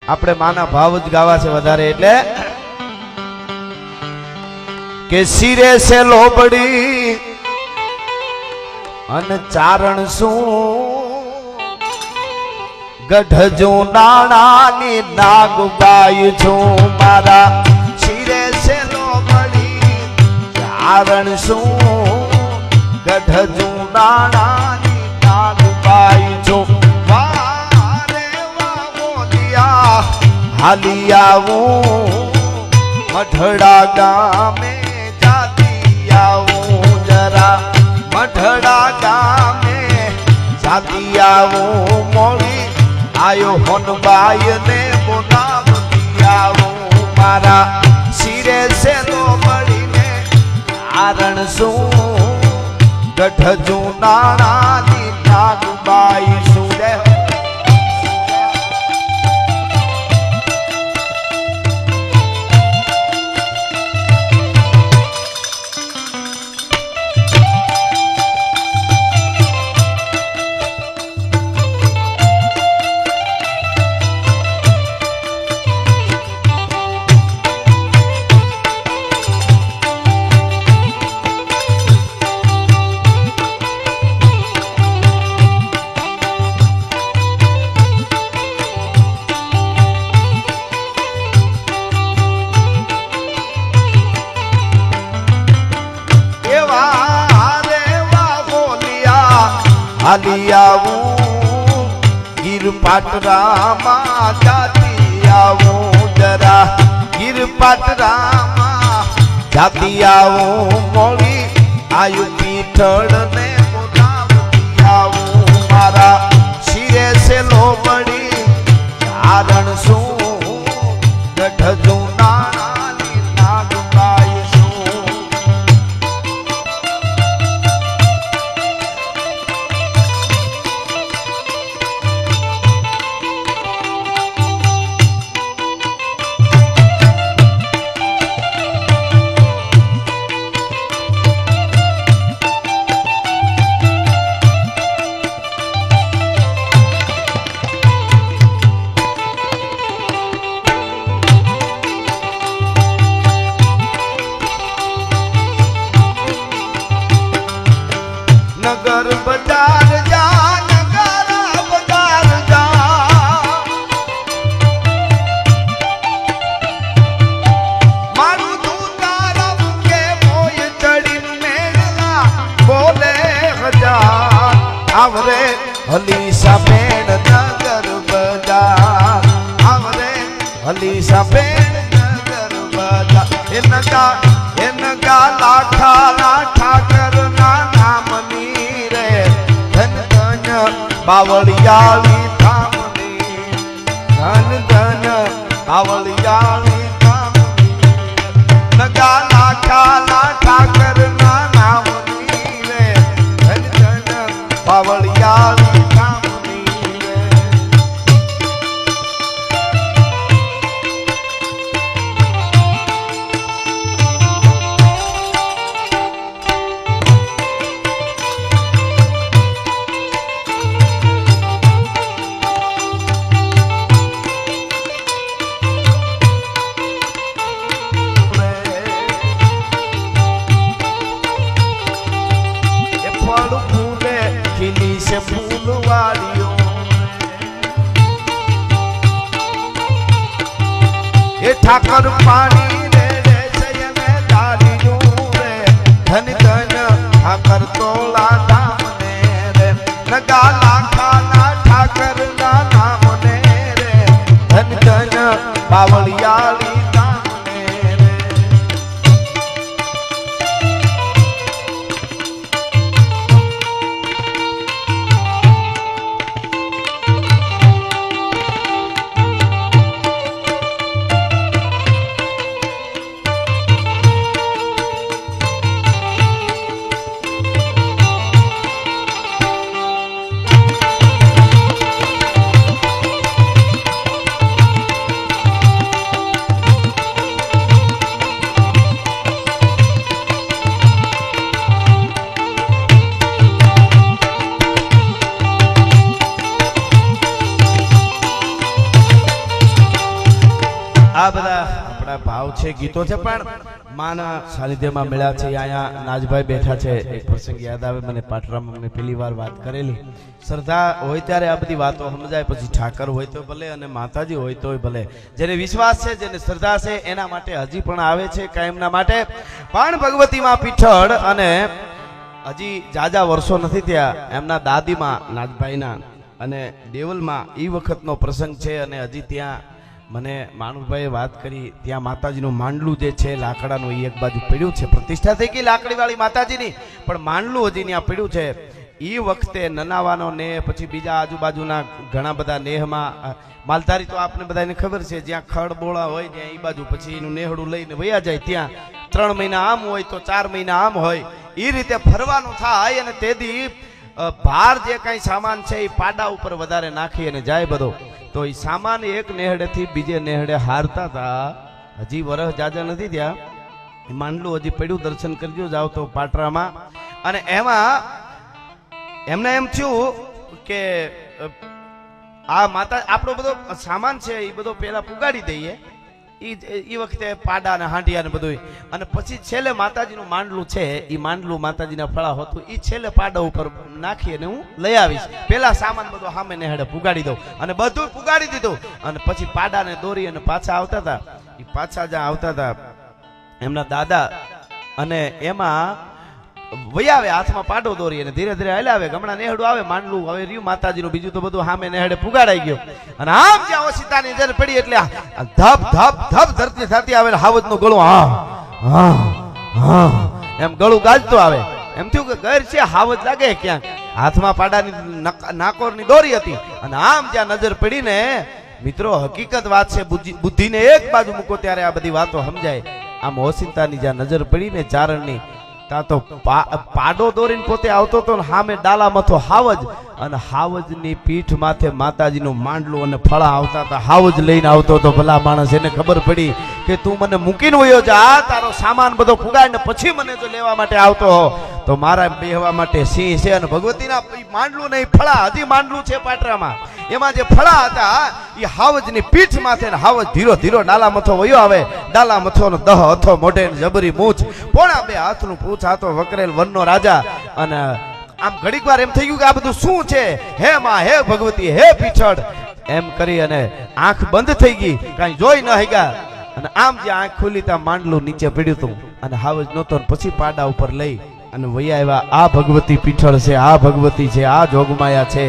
આપણે માના ભાવ જ ગાવા છે વધારે એટલે કે શિરે છે લોબડી અન ચારણ શું ગઢજો નાણાની નાગબાઈ છું મારા શિરે છે લોબડી ચારણ શું ગઢજો નાણાની નાગબાઈ છું હાલી આવું મઢડા ગામે જાતી આવું જરા મઢડા ગામે જાતી આવું મોડી આયો હોનબાઈ ને બોલાવતી આવું મારા શિરે છે લોબડીને કારણ શું ગઢજો નાણાની નાગબાઈ શું રે હાલી આવું ગીર પાટરામાં જાતી આવું જરા ગીર પાટરામાં જાતી આવું મોડી આયુ પીઠળ ને બોલાવતી આવું મારા શિરે છે લોબડી કારણ શું ગઢજો નાણાની નાગબાઈ શું नगर बाजार जा नगर बाजार जा मारू तू तारम के मोय चढ़ी मेला बोले हजार आवरे हलीसा बेन नगर बाजार आवरे हलीसा बेन नगर बाजार इनका लाठा लाठा करना नामनी रे धन धन बावलियाली थामनी धन धन बावलियाली थामनी नगा लाठा लाठा करना नामनी रे धन धन बावलियाली थामनी रे से फूलवाड़ियों ये ठाकर पानी रे रे सयने दारियों रे धन धन ठाकर तोला दाम ने रे नगा लाखा ना ठाकर ना नाम ने रे धन धन बावलियाली दाम ने रे આ બધા આપણા ભાવ છે, ગીતો છે, પણ માના સાનિધ્યમાં મળ્યા છે. અહીંયા નાજભાઈ બેઠા છે. એક પ્રસંગ યાદ આવે મને, પાટરામાં મેં પહેલી વાર વાત કરેલી. શ્રદ્ધા હોય ત્યારે આ બધી વાતો સમજાય. પછી ઠાકર હોય તો ભલે અને માતાજી હોય તોય ભલે. જેને વિશ્વાસ છે, જેને શ્રદ્ધા છે, એના માટે હજી પણ આવે છે કાયમના માટે. પણ ભગવતીમાં પીઠળ અને હજી જાજા વર્ષો નથી થયા એમના દાદીમાં નાજભાઈના અને દેવલમાં એ વખતનો પ્રસંગ છે. અને હજી ત્યાં મને માણુભાઈએ વાત કરી, ત્યાં માતાજીનું માંડલું જે છે લાકડાનું એ એક બાજુ પડ્યું છે. પ્રતિષ્ઠા થઈ ગઈ લાકડી વાળી માતાજીની, પણ માંડલું હજી ત્યાં પડ્યું છે. એ વખતે નનાવાનો ને પછી બીજા આજુબાજુના ઘણા બધા નેહમાં માલધારી તો આપને બધાને ખબર છે, જ્યાં ખડબોળા હોય ત્યાં એ બાજુ પછી એનું નેહડું લઈને વયા જાય. ત્યાં 3 મહિના આમ હોય તો 4 મહિના આમ હોય, એ રીતે ફરવાનું થાય. અને તેથી ભાર જે કઈ સામાન છે એ પાડા ઉપર વધારે નાખી અને જાય બધો. તો એ સામાન એક નેહડેથી બીજે નેહડે હારતા હતા. હજી વરસ જાજા નથી ત્યાં, માંડલું હજી પડ્યું. દર્શન કરજો જાવ તો પાટરામાં. અને એમાં એમને એમ થયું કે આ માતા આપણો બધો સામાન છે એ બધો પેલા પુગાડી દઈએ, એ વખતે પાડા ને હાંડિયા ને બધું. અને પછી છેલ્લે માતાજીનું માંડલું છે, એ માંડલું માતાજીના ફળા હતું, એ છેલ્લે પાડા ઉપર નાખી અને હું લઈ આવીશ. પેલા સામાન બધો સામે નેહડે પુગાડી દઉં. અને બધું પુગાડી દીધું. અને પછી પાડા ને દોરી અને પાછા આવતા હતા. એ પાછા જ્યાં આવતા હતા એમના દાદા, અને એમાં વૈયાવે હાથમાં પાડો દોરી અને ધીરે ધીરે હલાવે. ગમણા નેહડું આવે, માંડલું હવે રહ્યું માતાજીનું, બીજું તો બધું સામે નેહડે પુગાડાઈ ગયો. અને આમ જ્યાં ઓશિતાની નજર પડી એટલે ધપ ધપ ધપ ધરતી થતી આવે. હાવજનું ગળું હા હા હા એમ ગળું ગાજતું આવે. એમ થયું કે ઘર છે, હાવજ લાગે ક્યાંક. હાથમાં પાડાની નાકોરની દોરી હતી. અને આમ જ્યાં નજર પડીને મિત્રો હકીકત વાત છે, બુદ્ધિને એક બાજુ મૂકો ત્યારે આ બધી વાતો સમજાય. આમ ઓશિતાની જ્યાં નજર પડીને ચારણની, તા તો પાડો દોરીને પોતે આવતો હતો, સામે ડાલા મથો હાવજ, અને હાવજની પીઠ માથે માતાજીનું માંડલું અને ફળા આવતા હતા. હાવજ લઈને આવતો હતો. ભલા માણસ, એને ખબર પડી કે તું મને મૂકીને વયો જા, તારો સામાન બધો ફુગાડીને પછી મને જો લેવા માટે આવતો હો તો મારા બેહવા માટે સિંહ છે. અને ભગવતીના માંડલું નહીં ફળા, હજી માંડલું છે પાટરામાં. એમાં જે ફળા હતા એ હાવજની પીઠ માથે, ને હાવજ ધીરો ધીરો ડાલા મથો વયો આવે. ડાલા મથો નો દહ હથો મોઢે જબરી મૂછ, પોણા 2 હાથનું પૂછ હાથો વકરેલ વનનો રાજા. અને આમ ઘડીક વાર એમ થઈ ગયું કે આ બધું શું છે? હે માં, હે ભગવતી, હે પીઠળ, એમ કરી અને આંખ બંધ થઈ ગઈ, કાંઈ જોઈ ન હગ્યા. અને આમ જે આંખ ખુલી ત્યાં માંડલું નીચે પડ્યું હતું. અને હાવજ નહોતો. પછી પાડા ઉપર લઈ અને વૈયા આવ્યા. આ ભગવતી પીઠળ છે, આ ભગવતી છે, આ જોગમાયા છે.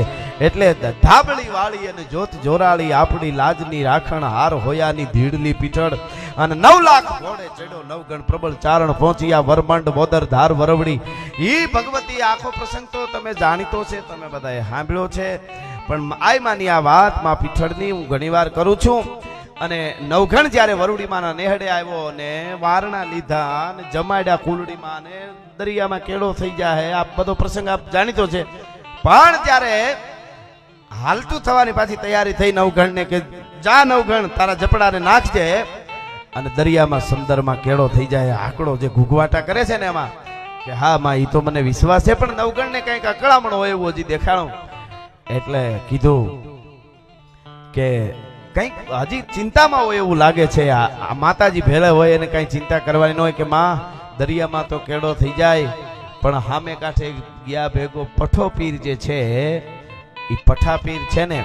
એટલે ધાબળી વાળી અને જોત જોરાળી, આપણી લાજની રાખણ હાર હોયાની ધીડલી પીઠળ. અને 9 લાખ ઘોડે ચડ્યો નવગણ પ્રબળ ચારણ, પહોંચ્યા વરમંડ બોદર ધાર વરવડી. ઈ ભગવતી આખો પ્રસંગ તો તમે જાણીતો છે, તમે બધાએ સાંભળ્યો છે. પણ આયમાની આ વાત માં પીઠળની હું ઘણીવાર કરું છું. અને નવઘણ જ્યારે વરુડીમાંના નેહડે આવ્યો ને વારણા લીધા અને જમાડ્યા કુલડીમાં ને દરિયામાં કેળો થઈ જાય, આ બધો પ્રસંગ આપ જાણીતો છે. પણ ત્યારે હાલતું થવાની પાછી તૈયારી થઈ નવઘણ ને કે જા નવઘણ, તારા જપડાને નાખજે. અને દરિયામાં સમંદરમાં કેળો થઈ જાય. આકડો જે ઘૂઘવાટા કરે છે ને એમાં કે હા માં, ઈ તો મને વિશ્વાસ છે, પણ નવઘણ ને કઈક અકળામણ હોય એવું હજી દેખાણું. એટલે કીધું કે કઈક હજી ચિંતામાં હોય એવું લાગે છે. આ માતાજી ભેળે હોય એને કઈ ચિંતા કરવાની ન હોય કે માં દરિયામાં તો કેળો થઈ જાય. પણ સામે કાંઠે ગયા ભેગો પઠો પીર જે છે, એ પઠા પીર છે ને,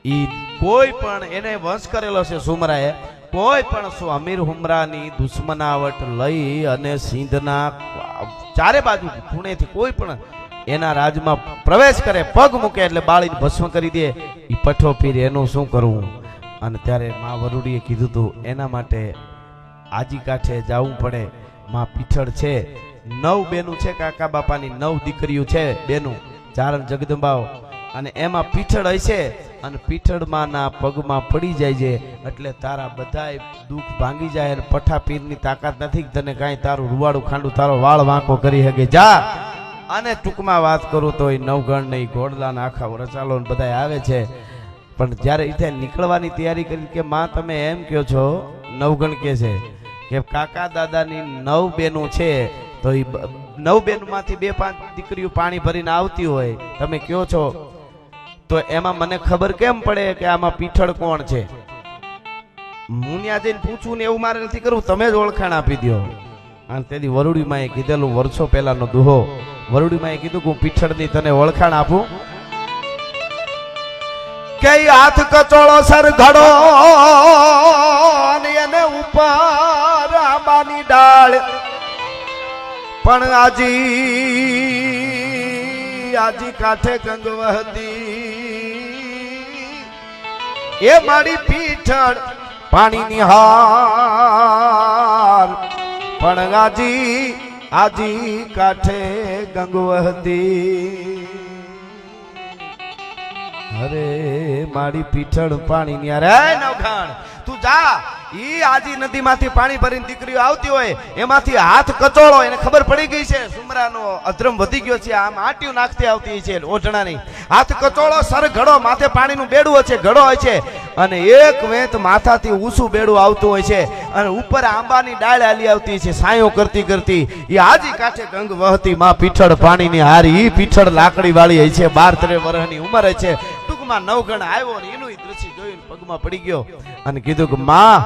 ઈ કોઈ પણ એને વંશ કરેલો છે સુમરાએ. કોઈ પણ અમીર હુમરાની દુશ્મનાવટ લઈ અને સિંધના ચારે બાજુ ખૂણેથી કોઈ પણ એના રાજમાં પ્રવેશ કરે, પગ મૂકે એટલે બાળીને ભસ્મ કરી દે. ઈ પઠો પીર એનું શું કરવું? અને ત્યારે માં વરુડીએ કીધું તું એના માટે આજી કાંઠે જવું પડે. માં પીઠળ છે, 9 બેનું છે, કાકા બાપાની 9 દીકરીઓ છે બેનું, ચારણ જગદંબાઓ. અને એમાં પીઠળ હશે અને પીઠળમાંના પગમાં પડી જાય છે એટલે તારા બધાય દુઃખ ભાંગી જાય. અને પઠા પીરની તાકાત નથી કે તને કાંઈ તારું રૂવાડું ખાંડું તારો વાળ વાંકો કરી શકે. જા. અને ટૂંકમાં વાત કરું તો એ નવગણ ને ઘોડલા આખા રચાલો બધા આવે છે. પણ જ્યારે ઇથે નીકળવાની તૈયારી કરી કે માં તમે એમ કહો છો, નવગણ કે છે કે કાકા દાદાની 9 બેનો છે, તો એ 9 બેનમાંથી 2-5 દીકરીઓ પાણી ભરીને આવતી હોય, તમે કહો છો તો એમાં મને ખબર કેમ પડે કે આમાં પીઠળ કોણ છે? હું ત્યાં જઈને પૂછું ને એવું મારે નથી કરવું, તમે જ ઓળખાણ આપી દો. અને તેથી વરુડીમાં કીધેલું વર્ષો પહેલાનો દુહો, વરુડીમાં કીધું કે હું પીઠળની તને ઓળખાણ આપું કે હાથ કચોળો સર ઘડો અને એને ઉપર આંબાની ડાળ, પણ આજી કાંઠે ગંગ વહતી એ મારી પીઠળ પાણીની હાર, પણ આજી કાંઠે ગંગ વહતી. અરે મારી પીઠળ પાણીની હાર. હે નવખાણ તું જા, ઈ આજી નદીમાંથી પાણી ભરીને દીકરીઓ આવતી હોય એમાંથી હાથ કચોળો, એને ખબર પડી ગઈ છે સુમરાનો અધ્રમ વધી ગયો છે, આમ આટીયું નાખતી આવતી છે ઓઢણાની. હાથ કચોળો સર ઘડો, માથે પાણીનું બેડું હોય છે, ઘડો હોય છે, અને એક વેત માથાથી ઊંચું બેડું આવતું હોય છે, અને ઉપર આંબાની ડાળ હાલી આવતી છે સાયો કરતી કરતી. એ આજી કાંઠે ગંગ વહતી માં પીઠળ પાણીની હારી. ઈ પીઠળ લાકડી વાળી હોય છે, 12-13 વર્ષની ઉંમર છે. ટૂંકમાં નવગણ આવ્યો ને એનું દ્રશ્ય જોઈને પગમાં પડી ગયો અને કીધું કે માં,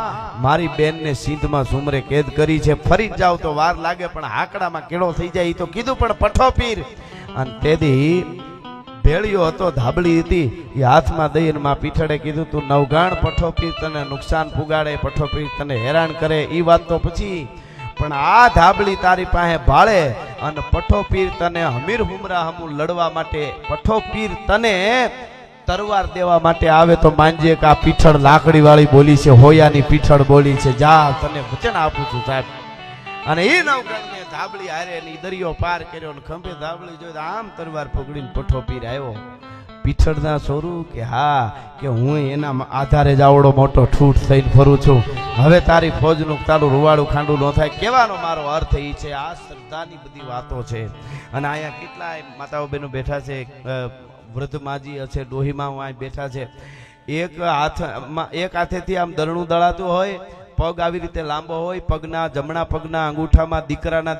મારી બેનને સિંધમાં સુમરે કેદ કરી છે, ફરી જાવ તો વાર લાગે પણ હાકડામાં કેળો થઈ જાય. તો કીધું પણ પઠો પીર. અને તેથી ભેળિયો હતો, ધાબળી હતી, એ હાથમાં દઈને માં પીઠળે કીધું તું નવગાણ પઠો પીર તને નુકસાન પુગાડે, પઠો પીર તને હેરાન કરે. એ વાત તો પછી, પણ આ ધાબળી તારી પાસે ભાળે અને પઠો પીર તને હમીર હુમરા હમું લડવા માટે, પઠો પીર તને તરવાર દેવા માટે આવે તો માનજે કે આ પીઠળ લાકડી વાળી બોલી છે, હોયાની પીઠળ બોલી છે. જા, તને વચન આપું છું સાહેબ. અને એ નવગણને ધાબળી હારે ની દરિયો પાર કર્યો ને ખંભે ધાબળી જોઈ આમ તરવાર પકડીને પઠો પીર આવ્યો. પીઠળના સોરું કે હા, કે હું એના આધારે જ આવડો મોટો ઠૂઠ થઈને ફરું છું, હવે તારી ફોજનું તારું રૂવાડું ખાંડું ન થાય. કહેવાનો મારો અર્થ એ છે, આ શ્રદ્ધાની બધી વાતો છે. અને અહીંયા કેટલાય માતાઓ બહેનો બેઠા છે, વૃદ્ધ માજી છે, ડોહીમાં અહીં બેઠા છે. એક હાથેથી આમ દરણું દળાતું હોય, પગ આવી રીતે લાંબો હોય, પગના જમણા પગના અંગૂઠામાં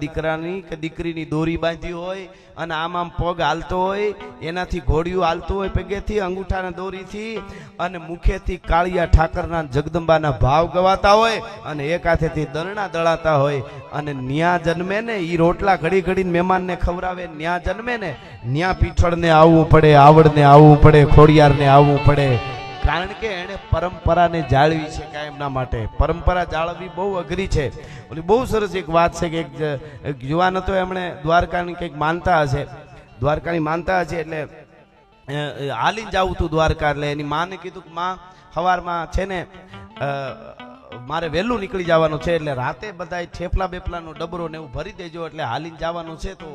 દીકરાની કે દીકરીની દોરી બાંધી હોય, અને આમ પગ હાલતો હોય, એનાથી ઘોડિયું હાલતું હોય પગેથી, અંગૂઠાના દોરીથી, અને મુખેથી કાળિયા ઠાકરના જગદંબાના ભાવ ગવાતા હોય, અને એક હાથેથી દરણા દળાતા હોય. અને ન્યા જન્મે ને ઈ રોટલા ઘડી ઘડીને મહેમાનને ખવડાવે, ન્યા જન્મે ને ન્યા પીઠળને આવવું પડે, આવડને આવવું પડે, ખોડિયારને આવવું પડે. કારણ કે એને પરંપરાને જાળવી છે કાયમના માટે. પરંપરા જાળવવી બહુ અઘરી છે. ઓલી બહુ સરસ એક વાત છે કે એક યુવાન હતો, એમણે દ્વારકાની કંઈક માનતા હશે, દ્વારકાની માનતા હશે, એટલે હાલીને જવું હતું દ્વારકા. એટલે એની માને કીધું કે માં, સવારમાં છે ને મારે વહેલું નીકળી જવાનું છે, એટલે રાતે બધા થેપલા બેપલાનો ડબરો ને એવું ભરી દેજો, એટલે હાલીને જવાનું છે. તો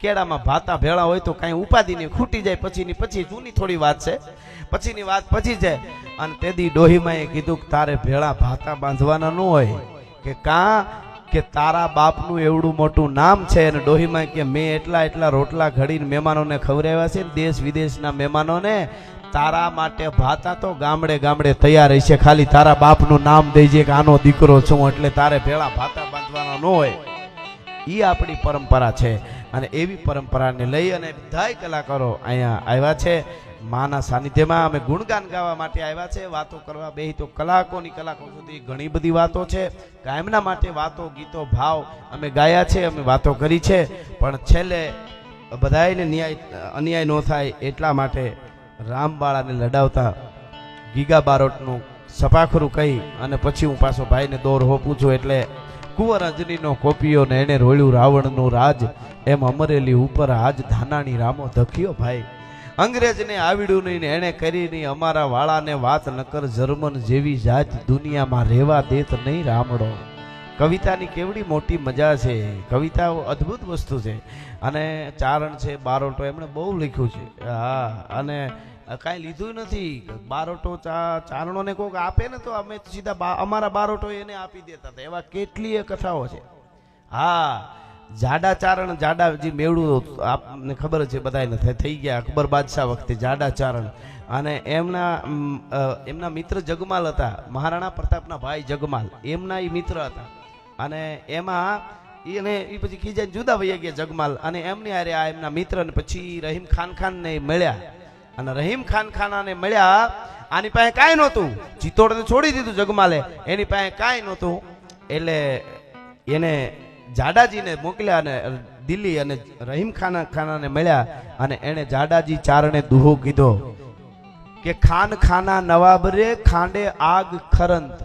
કેળામાં ભાતા ભેળા હોય તો કાંઈ ઉપાધિ નહીં, ખૂટી જાય પછી જૂની થોડી વાત છે, પછીની વાત પછી છે. અને તેદી ડોહીમાએ કીધું કે તારે ભેળા ભાતા બાંધવાના ન હોય, કે કાં કે તારા બાપનું એવડું મોટું નામ છે. અને ડોહીમાએ કે મેં એટલા રોટલા ઘડીને મહેમાનોને ખવડાવ્યા છે, દેશ વિદેશના મહેમાનોને. તારા માટે ભાતા તો ગામડે ગામડે તૈયાર હશે, ખાલી તારા બાપનું નામ દેજે કે આનો દીકરો છું, એટલે તારે ભેળા ભાતા બાંધવાના ન હોય. એ આપણી પરંપરા છે. અને એવી પરંપરાને લઈ અને બધાય કલાકારો અહીંયા આવ્યા છે. માના સાનિધ્યમાં અમે ગુણગાન ગાવા માટે આવ્યા છે. વાતો કરવા બેહી તો કલાકો સુધી ઘણી બધી વાતો છે. કાયમના માટે વાતો, ગીતો, ભાવ અમે ગાયા છે, અમે વાતો કરી છે. પણ છેલ્લે બધાયને અન્યાય ન થાય એટલા માટે રામબાળાને લડાવતા ગીગા બારોટનું સપાખરું કહી અને પછી હું પાછો ભાઈને દોર હોપું છું. એટલે કુંવર અંજનીનો કોપીઓ ને એને રોળ્યું રાવણનું રાજ, એમ અમરેલી ઉપર આજ ધાનાણી રામો ધખ્યો ભાઈ. અંગ્રેજને આવડ્યું નહીં ને એને કરી નહીં, અમારા વાળાને વાત નકર જર્મન જેવી જાત દુનિયામાં રહેવા દેત નહીં રામડો. કવિતાની કેવડી મોટી મજા છે. કવિતાઓ અદ્ભુત વસ્તુ છે. અને ચારણ છે, બારોટો, એમણે બહુ લખ્યું છે. હા, અને કાંઈ લીધું નથી. બારોટો ચારણોને કોઈક આપે ને તો અમે સીધા અમારા બારોટો એને આપી દેતા હતા. એવા કેટલીય કથાઓ છે. હા, જાડા ચારણ, જાડા જે મેળું આપને ખબર છે બધાને થઈ ગયા અકબર બાદશાહ વખતે જાડા ચારણ. અને એમના મિત્ર જગમાલ હતા, મહારાણા પ્રતાપના ભાઈ જગમાલ, એમના એ મિત્ર હતા. અને એમાં એને એ પછી ખીજાઈને જુદા વહી ગયા જગમાલ, અને એમની હારે આ એમના મિત્ર ને પછી રહીમ ખાન ને મળ્યા. અને રહીમ ખાનાને મળ્યા આની પાસે કાંઈ નહોતું, ચિત્તોડને છોડી દીધું જગમાલે, એની પાસે કાંઈ નહોતું. એટલે એને જાડાજીને મોકલ્યા અને દિલ્હી અને રહીમ ખાનાને મળ્યા અને એને જાડાજી ચારણે દુહો કીધો કે ખાન ખાના નવાબ રે ખાંડે આગ ખરંત.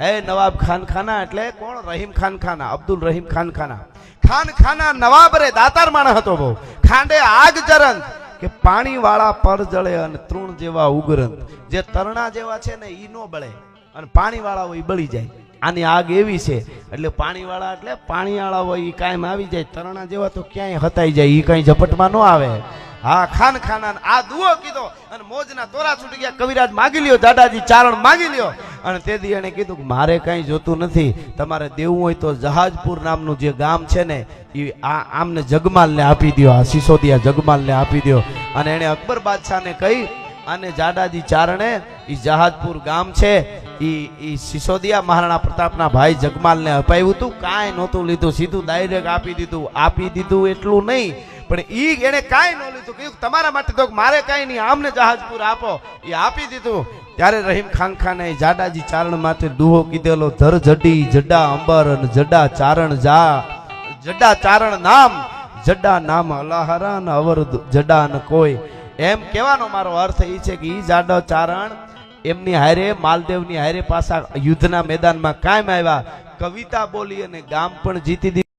હે નવાબ ખાન ખાના એટલે કોણ? રહીમ ખાન ખાના, અબ્દુલ રહીમ ખાન ખાના. ખાન ખાના નવાબ રે દાતાર માણસ હતો બહુ. ખાંડે આગ જરંત કે પાણી વાળા પર જળે અને તૃણ જેવા ઉગરંત. જે તરણા જેવા છે ને ઈ નો બળે અને પાણી વાળા હોય ઈ બળી જાય. આની આગ એવી છે. એટલે પાણી વાળા એટલે પાણી વાળા હોય ઈ કાયમ આવી જાય, તરણા જેવા તો ક્યાંય હતાઈ જાય, ઈ કઈ ઝપટમાં ન આવે. હા, ખાન ખાના આ દુઓ કીધો અને મોજના તોરા છૂટી ગયા. કવિરાજ માગી લ્યો, જાડાજી ચારણ માગી લ્યો. અને તેથી એને કીધું કે મારે કઈ જોતું નથી, તમારે દેવું હોય તો જહાજપુર નામનું જે ગામ છે ને એ આમને જગમાલને આપી દો, આ સિસોદિયા જગમાલને આપી દો. અને એને અકબર બાદશાહને કહી અને જાડાજી ચારણે ઈ જહાજપુર ગામ છે ઈ સિસોદિયા મહારાણા પ્રતાપના ભાઈ જગમાલને અપાવ્યું હતું. કાંઈ નહોતું લીધું, સીધું ડાયરેક્ટ આપી દીધું. આપી દીધું એટલું નહીં, પણ ઈ એને કાંઈ ન લીધું. કીધું તમારા માટે તો મારે કાંઈ નહીં, આમને જહાજપુર આપો. એ આપી દીધું. ત્યારે રહીમ ખાન ખાને જાડાજી ચારણ માટે દુહો કીધેલો, ધર જડી જડા અંબર અને જડા ચારણ જા, જડા ચારણ નામ, જડા નામ અલાહરા ને અવર જડા ન કોઈ. એમ કહેવાનો મારો અર્થ એ છે કે ઈ જાડા ચારણ એમની હારે માલદેવની હારે પાછા યુદ્ધના મેદાનમાં કાયમ આવ્યા, કવિતા બોલી અને ગામ પણ જીતી દીધું.